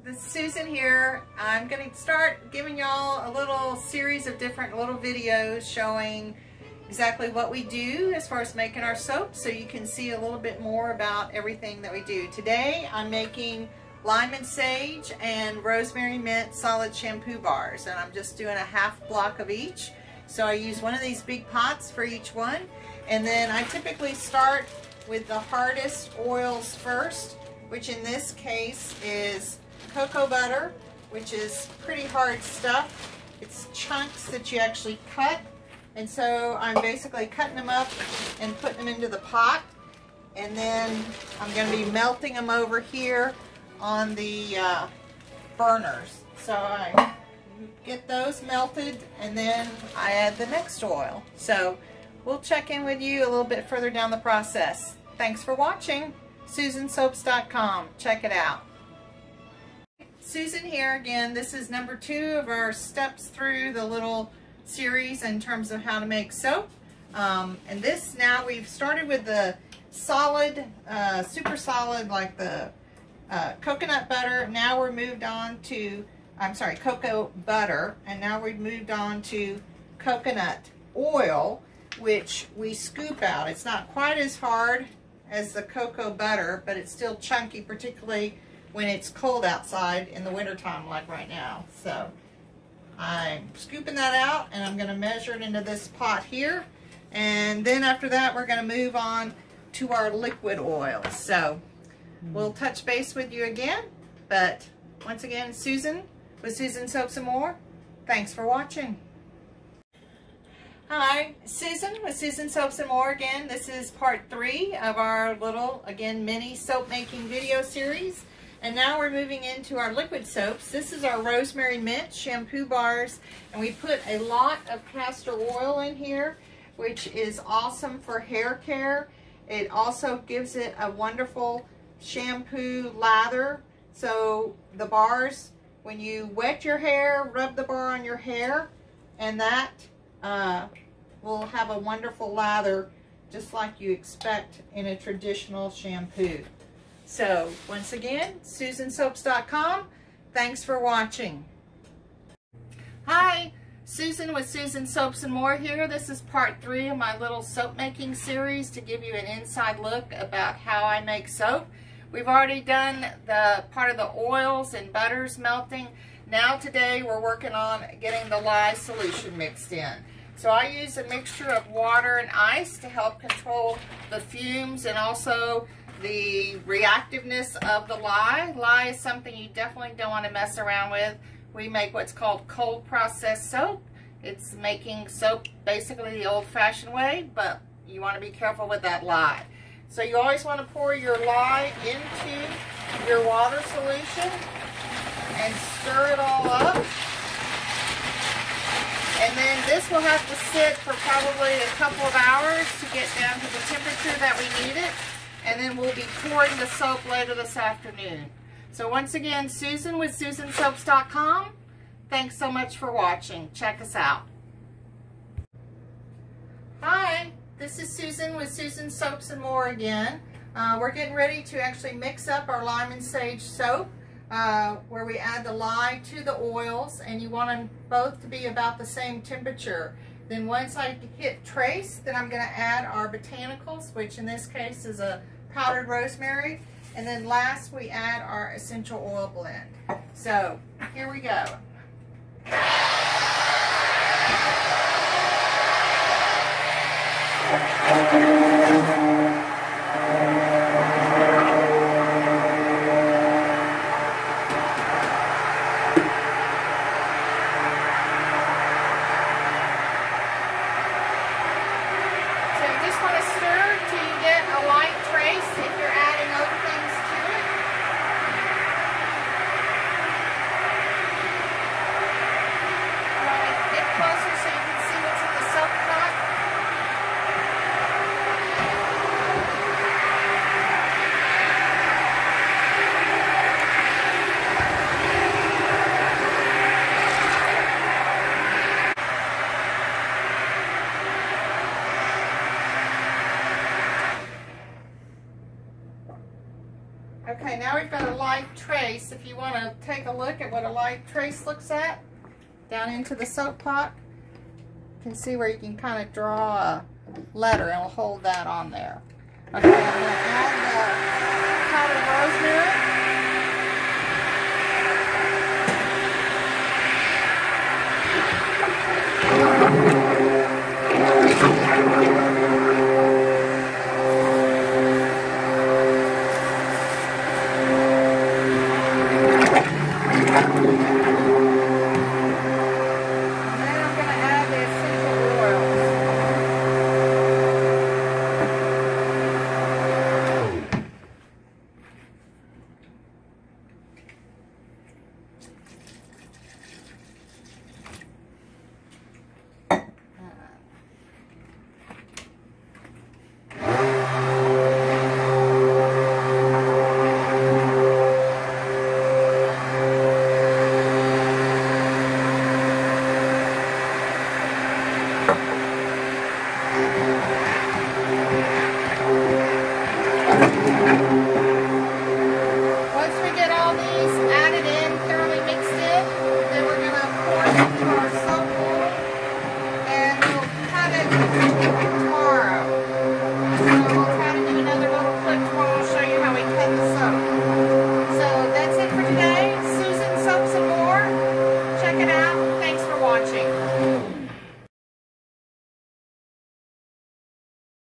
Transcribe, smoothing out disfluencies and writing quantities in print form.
this is Susan here. I'm going to start giving y'all a little series of different little videos showing exactly what we do as far as making our soap, so you can see a little bit more about everything that we do. Today I'm making lime and sage and rosemary mint solid shampoo bars, and I'm just doing a half block of each. So I use one of these big pots for each one, and then I typically start with the hardest oils first, which in this case is cocoa butter, which is pretty hard stuff. It's chunks that you actually cut, and so I'm basically cutting them up and putting them into the pot, and then I'm going to be melting them over here on the burners. So I get those melted, and then I add the next oil. So we'll check in with you a little bit further down the process. Thanks for watching. SusanSoaps.com. Check it out. Susan here again. This is number 2 of our steps through the little series in terms of how to make soap. And this, now we've started with the solid, super solid, like the coconut butter. Now we're moved on to, cocoa butter. And now we've moved on to coconut oil, which we scoop out. It's not quite as hard as the cocoa butter, but it's still chunky, particularly when it's cold outside in the wintertime like right now. So I'm scooping that out, and I'm going to measure it into this pot here, and then after that we're going to move on to our liquid oil. So we'll touch base with you again, but once again, Susan with Susan Soaps and More. Thanks for watching. Hi, Susan with Susan Soaps and More again. This is part 3 of our little, again, mini soap making video series. And now we're moving into our liquid soaps. This is our rosemary mint shampoo bars, and we put a lot of castor oil in here, which is awesome for hair care. It also gives it a wonderful shampoo lather. So the bars, when you wet your hair, rub the bar on your hair, and that will have a wonderful lather, just like you expect in a traditional shampoo. So once again, SusanSoaps.com. Thanks for watching. Hi, Susan with Susan Soaps and More here. This is part 3 of my little soap making series to give you an inside look about how I make soap. We've already done the part of the oils and butters melting. Now today we're working on getting the lye solution mixed in. So I use a mixture of water and ice to help control the fumes and also the reactiveness of the lye. Lye is something you definitely don't want to mess around with. We make what's called cold processed soap. It's making soap basically the old-fashioned way, but you want to be careful with that lye. So you always want to pour your lye into your water solution and stir it all up. And then this will have to sit for probably a couple of hours to get down to the temperature that we need it. And then we'll be pouring the soap later this afternoon. So once again, Susan with SusanSoaps.com. Thanks so much for watching. Check us out. Hi, this is Susan with Susan Soaps and More again. We're getting ready to actually mix up our lime and sage soap, where we add the lye to the oils, and you want them both to be about the same temperature. Then once I hit trace, then I'm going to add our botanicals, which in this case is a powdered rosemary, and then last we add our essential oil blend. So here we go. Okay, now we've got a light trace. If you want to take a look at what a light trace looks at, down into the soap pot, you can see where you can kind of draw a letter and we'll hold that on there. Okay, I'm going to add